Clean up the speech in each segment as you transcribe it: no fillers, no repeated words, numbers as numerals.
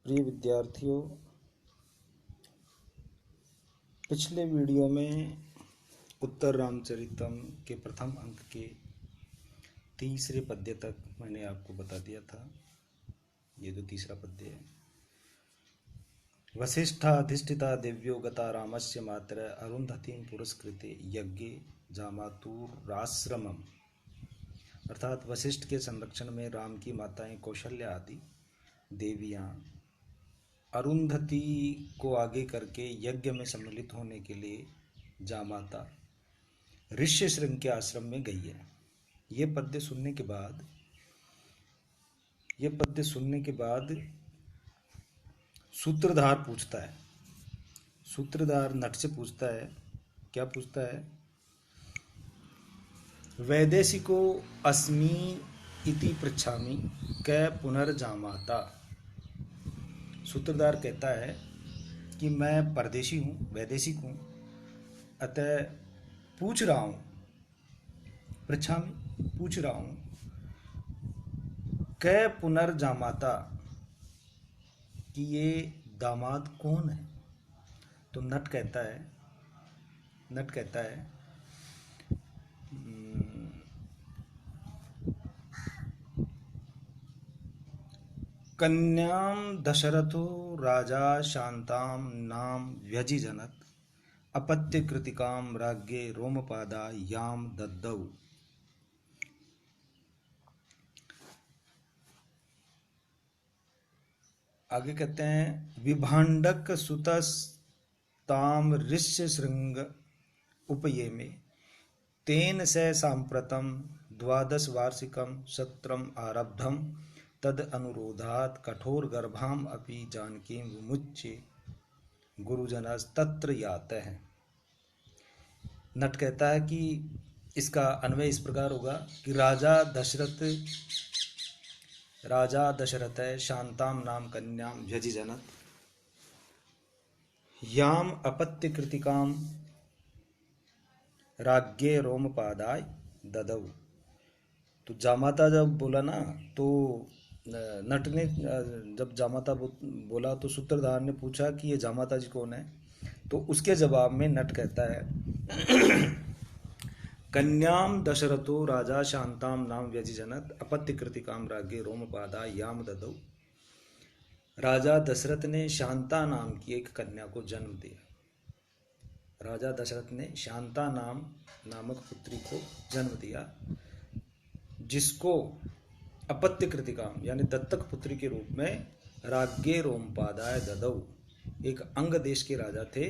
प्रिय विद्यार्थियों, पिछले वीडियो में उत्तर रामचरितम के प्रथम अंक के तीसरे पद्य तक मैंने आपको बता दिया था। ये जो तीसरा पद्य है, वसिष्ठाधिष्ठिता दिव्यो गता रामस्य मातर अरुंधतीं पुरस्कृते यज्ञे जामातुराश्रमम, अर्थात वशिष्ठ के संरक्षण में राम की माताएं कौशल्या आदि देवियां अरुंधति को आगे करके यज्ञ में सम्मिलित होने के लिए जामाता ऋष्य शृंग के आश्रम में गई है। ये पद्य सुनने के बाद सूत्रधार पूछता है। सूत्रधार नट से पूछता है, क्या पूछता है? वैदेशिको अस्मि इति पृच्छामि कै पुनर्जामाता। सूत्रधार कहता है कि मैं परदेशी हूँ, वैदेशिक हूँ, अतः पूछ रहा हूँ, पृच्छामि पूछ रहा हूँ, कै पुनर्जामाता कि ये दामाद कौन है। तो नट कहता है कन्याम दशरथो राजा शांताम नाम व्यजिजनत अपत्य कृतिकाम राज्ञे रोमपादा याम दद्दौ। आगे कहते हैं विभांडक सुतस्ताम ऋष्य श्रृंग उपये में तेन से सांप्रतम द्वादश वार्षिकम सत्रम आरब्धम तद अनुरोधात कठोर गर्भाम अपि जानकीं विमुच्य गुरुजनस्तत्र यातः है। नट कहता है कि इसका अन्वय इस प्रकार होगा कि राजा दशरथ है शांताम नाम कन्याम व्यजिजनत याम अपत्य कृतिकाम राज्ञे रोमपादाय ददौ। तो जामाता जब बोला ना, तो नट ने जब जामाता बोला तो सूत्रधार ने पूछा कि ये जामाता जी कौन है। तो उसके जवाब में नट कहता है कन्याम दशरथो राजा शांताम नाम व्यजिजनत अपत्य कृतिकाम राज्ञे रोमपादा याम ददौ। राजा दशरथ ने शांता नाम की एक कन्या को जन्म दिया। राजा दशरथ ने शांता नामक पुत्री को जन्म दिया, जिसको अपत्य कृतिकाम यानी दत्तक पुत्री के रूप में राज्ञे रोमपादाय ददौ, एक अंग देश के राजा थे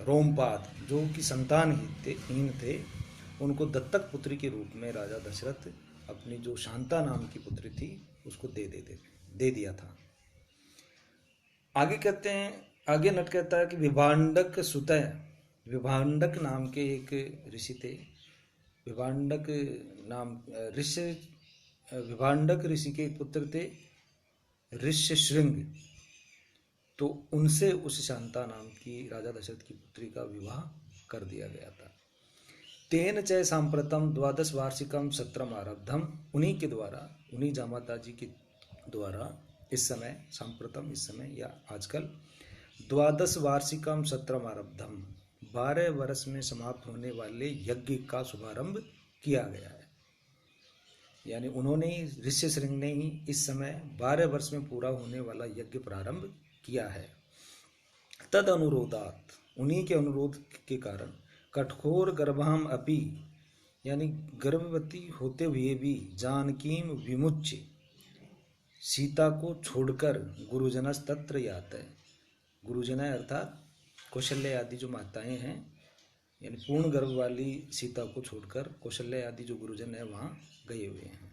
रोमपाद, जो कि संतानहीन थे, उनको दत्तक पुत्री के रूप में राजा दशरथ अपनी जो शांता नाम की पुत्री थी उसको दे दिया था। आगे नट कहता है कि विभांडक सुतः, विभांडक नाम के एक ऋषि थे। विभांडक ऋषि के एक पुत्र थे ऋष्य शृंग। तो उनसे उस शांता नाम की राजा दशरथ की पुत्री का विवाह कर दिया गया था। तेन च सांप्रतम द्वादश वार्षिकम सत्रम आरब्धम, उन्हीं जामाता जी के द्वारा इस समय या आजकल द्वादश वार्षिकम सत्रम आरब्धम, 12 वर्ष में समाप्त होने वाले यज्ञ का शुभारंभ किया गया है। यानी उन्होंने ऋष्य शृंग ने ही इस समय 12 वर्ष में पूरा होने वाला यज्ञ प्रारंभ किया है। तद अनुरोधात, उन्हीं के अनुरोध के कारण कठोर गर्भाम अपि, यानी गर्भवती होते हुए भी जानकीम विमुच्य, सीता को छोड़कर गुरुजनस तत्र यातः, गुरुजन अर्थात कौशल्या आदि जो माताएं हैं, यानी पूर्ण गर्भ वाली सीता को छोड़कर कौशल्या आदि जो गुरुजन है वहां गए हुए हैं।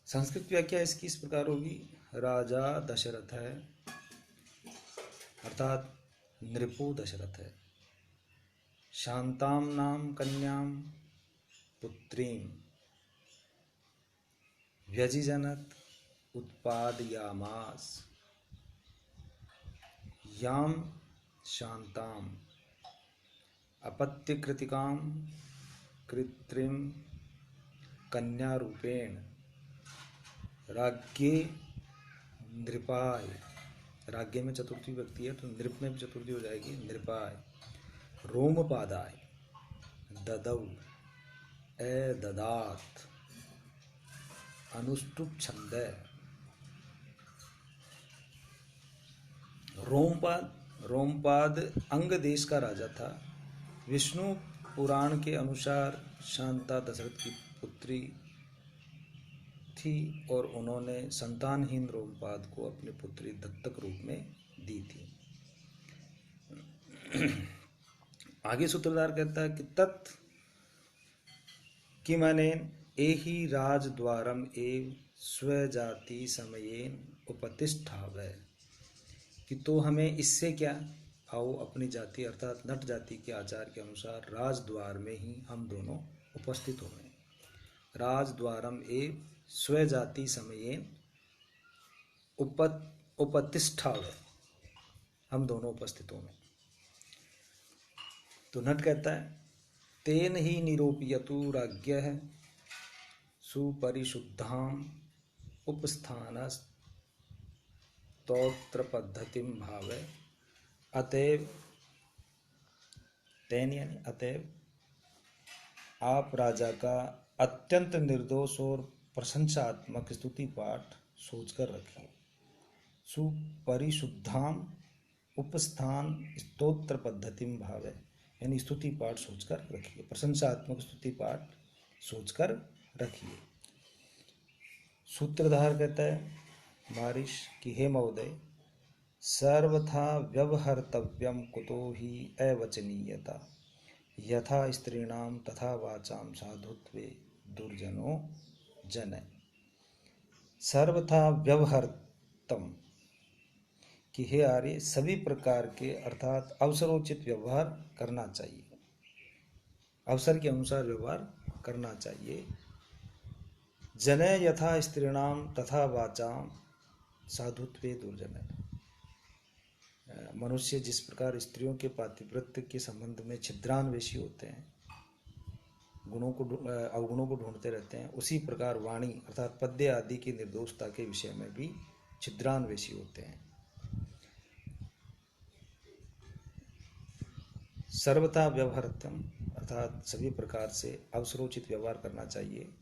संस्कृत व्याख्या इसकी इस प्रकार होगी, राजा दशरथ है अर्थात नृपो दशरथ है, शांताम नाम कन्याम पुत्रीम व्यजिजनत उत्पादयामास याम शांताम अपत्य कृतिकाम कृत्रिम कन्या रूपेण राज्ञे नृपाय, राज्ञे में चतुर्थी व्यक्ति है तो नृप में भी चतुर्थी हो जाएगी, नृपाय रोमपादाय ददौ ए ददात अनुष्टुप छंद। रोमपाद अंग देश का राजा था। विष्णु पुराण के अनुसार शांता दशरथ की पुत्री थी और उन्होंने संतानहीन रोमपाद को अपनी पुत्री दत्तक रूप में दी थी। आगे सूत्रधार कहता है कि तत् किमनेन एहि राजद्वारम एव स्वजाति समयेन उपतिष्ठावै, कि तो हमें इससे क्या, आओ अपनी जाति अर्थात नट जाति के आचार के अनुसार राजद्वार में ही हम दोनों उपस्थित हो गए। राजद्वारम एव स्वजाति समयेन उपतिष्ठावै, हम दोनों उपस्थित हो गए। तो नट कहता है तेन ही निरूपयतु राज्ञः सुपरिशुद्धाम उपस्थानस्तोत्र पद्धतिम भावे, अतएव तेन यानी अतएव आप राजा का अत्यंत निर्दोष और प्रशंसात्मक स्तुति पाठ सोचकर रखिए। सुपरिशुद्धाम उपस्थान स्तोत्र पद्धतिम भावे, यानी स्तुति पाठ सोचकर रखिए, प्रशंसात्मक स्तुति पाठ सोचकर रखिए। सूत्रधार कहता है बारिश की हे महोदय, सर्वथा व्यवहर्तव्यम कुतो ही अवचनीयता, यथा स्त्रीणाम तथा वाचाम साधुत्वे दुर्जनो जन। सर्वथा व्यवहर्तम, कि हे आर्य सभी प्रकार के अर्थात अवसरोचित व्यवहार करना चाहिए, अवसर के अनुसार व्यवहार करना चाहिए। जने यथा स्त्रीणाम तथा वाचाम साधुत्वे दुर्जन, मनुष्य जिस प्रकार स्त्रियों के पातिव्रत्य के संबंध में छिद्रान्वेषी होते हैं, अवगुणों को ढूंढते रहते हैं, उसी प्रकार वाणी अर्थात पद्य आदि की निर्दोषता के विषय में भी छिद्रान्वेषी होते हैं। सर्वथा व्यवहारत्म अर्थात सभी प्रकार से अवसरोचित व्यवहार करना चाहिए।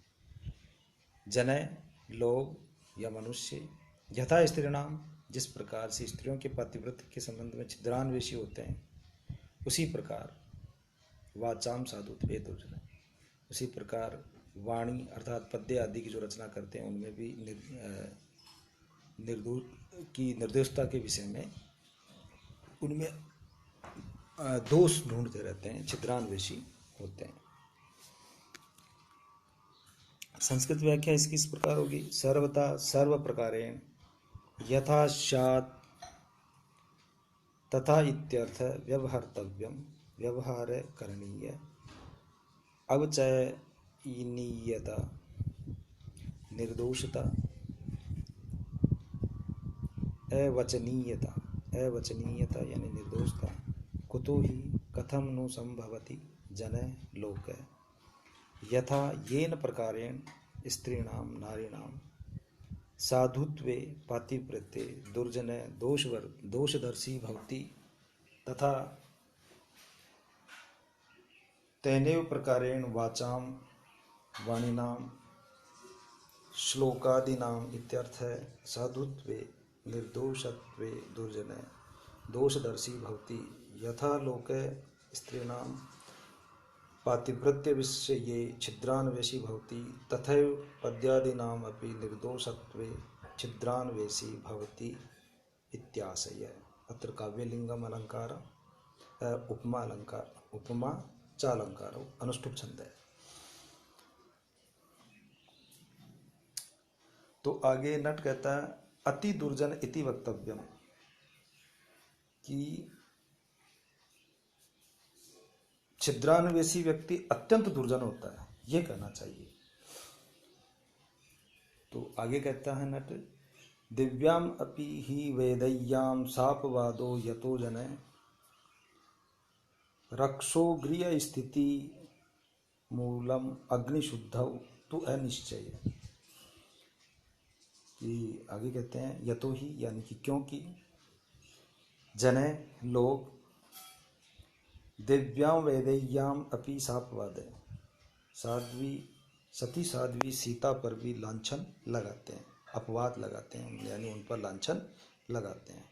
जनय लोग या मनुष्य, यथा स्त्रीणाम जिस प्रकार से स्त्रियों के पातिव्रत्य के संबंध में छिद्रान्वेषी होते हैं, उसी प्रकार वाचाम साधुत्वे दुर्जन, उसी प्रकार वाणी अर्थात पद्य आदि की जो रचना करते हैं उनमें भी निर्दोषता के विषय में उनमें दोष ढूंढते रहते हैं, छिद्रान्वेषी होते हैं। संस्कृत व्याख्या इसकी इस प्रकार होगी, सर्वथा सर्व प्रकारेण यथा स्यात् तथा इत्यर्थ व्यवहर्तव्यम व्यवहार करणीय अवचयनीयता निर्दोषता अवचनीयता यानी निर्दोषता कुतो ही कथम नु संभवति जने लोके यथा येन प्रकारेण स्त्रीणां नारीणां साधुत्वे पातिव्रते दुर्जने दोषदर्शी भवति तथा तेनेव प्रकारेण वाचां वाणिनां श्लोकादीनाम् इत्यर्थः साधुत्वे निर्दोषत्वे दुर्जने दोषदर्शी भवति यथा लोके स्त्रीणां पातिव्रत्य विषये छिद्रान्वेषी भवति तथैव पद्यादीनाम् अपि निर्दोषत्वे छिद्रान्वेषी भवति इत्याशय। अत्र काव्यलिंगम अलंकार उपमा चालंकार अनुष्टुप छंद है। तो आगे नट कहता है अति दुर्जन इति वक्तव्यम, कि छिद्रान्वेषी व्यक्ति अत्यंत दुर्जन होता है, ये कहना चाहिए। तो आगे कहता है नट दिव्याम अपि ही वेदय्याम सापवादो यतो जने रक्षो गृह स्थिति मूलम अग्निशुद्धौ तु अनिश्चय, कि आगे कहते हैं यतो ही यानी कि क्योंकि जने लोग दिव्याम वेदैयाम अपि सापवादय, साध्वी सती साध्वी सीता पर भी लांछन लगाते हैं, अपवाद लगाते हैं, यानी उन पर लांछन लगाते हैं।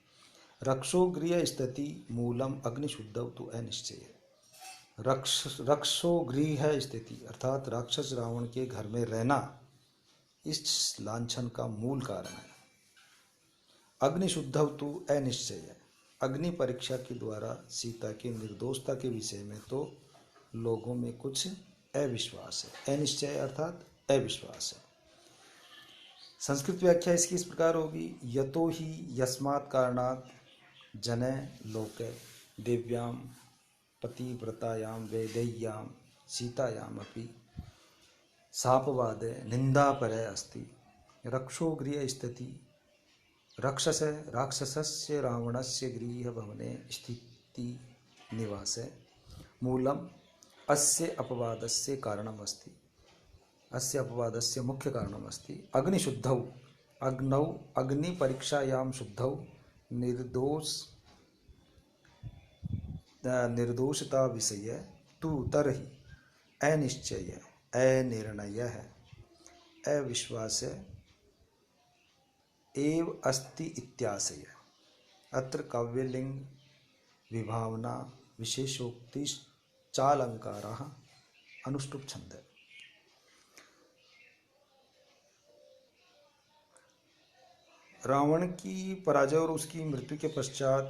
रक्षो गृह स्थिति मूलम अग्निशुद्धौ तु अनिश्चय, रक्षो गृह स्थिति अर्थात राक्षस रावण के घर में रहना इस लांछन का मूल कारण है। अग्निशुद्धौ तु अनिश्चय, अग्नि परीक्षा के द्वारा सीता की निर्दोषता के विषय में तो लोगों में कुछ अविश्वास है। अनिश्चय अर्थात अविश्वास है। संस्कृत व्याख्या इसकी इस प्रकार होगी, यतो ही यस्मात् कारणात् जने लोके दिव्यां पतिव्रतायां वेदैयां सीतायाम् अपि सापवादे निंदापरे अस्ति, रक्षो गृह स्थिति राक्षसस्य रावणस्य गृहभवने स्थिति निवासे मूलम अस्य अपवादस्य कारणम् अस्ति, अस्य अपवादस्य मुख्य कारणम् अस्ति। अग्निशुद्धौ अग्नौ अग्निपरीक्षायां शुद्धौ निर्दोषता विषय तु तर्हि अनिश्चय अनिर्णयः अविश्वासः एव अस्ति इत्याशय। अत्र काव्यलिंग विभावना विशेषोक्ति चालंकाराः अनुष्टुप छंद। रावण की पराजय और उसकी मृत्यु के पश्चात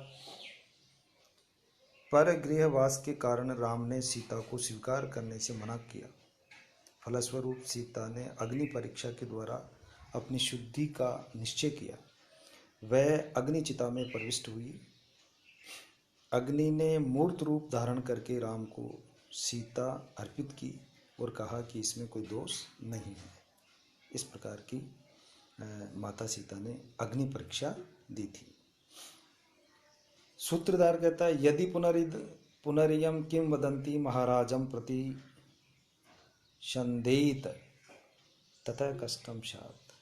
परगृहवास के कारण राम ने सीता को स्वीकार करने से मना किया। फलस्वरूप सीता ने अग्नि परीक्षा के द्वारा अपनी शुद्धि का निश्चय किया। वह अग्निचिता में प्रविष्ट हुई। अग्नि ने मूर्त रूप धारण करके राम को सीता अर्पित की और कहा कि इसमें कोई दोष नहीं है। इस प्रकार की माता सीता ने अग्नि परीक्षा दी थी। सूत्रधार कहता है, यदि पुनरियम किम वदंती महाराजम प्रति संदेहित तथा कष्टम शात।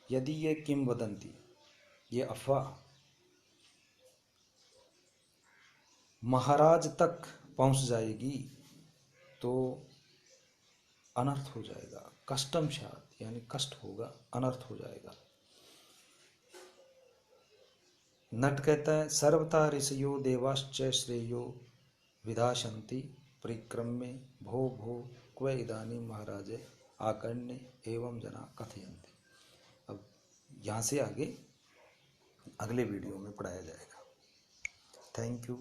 यदि ये किंवदंती, ये अफवाह महाराज तक पहुंच जाएगी तो अनर्थ हो जाएगा। कष्टम शात यानी कष्ट होगा, अनर्थ हो जाएगा। नट कहता है, सर्वथा ऋषयो देवाश्च श्रेयो विधाशन्ति परिक्रम्य भो भो क्व इदानीं महाराज आकर्ण्य एवं जना कथयन्ति। अब यहाँ से आगे अगले वीडियो में पढ़ाया जाएगा। Thank you.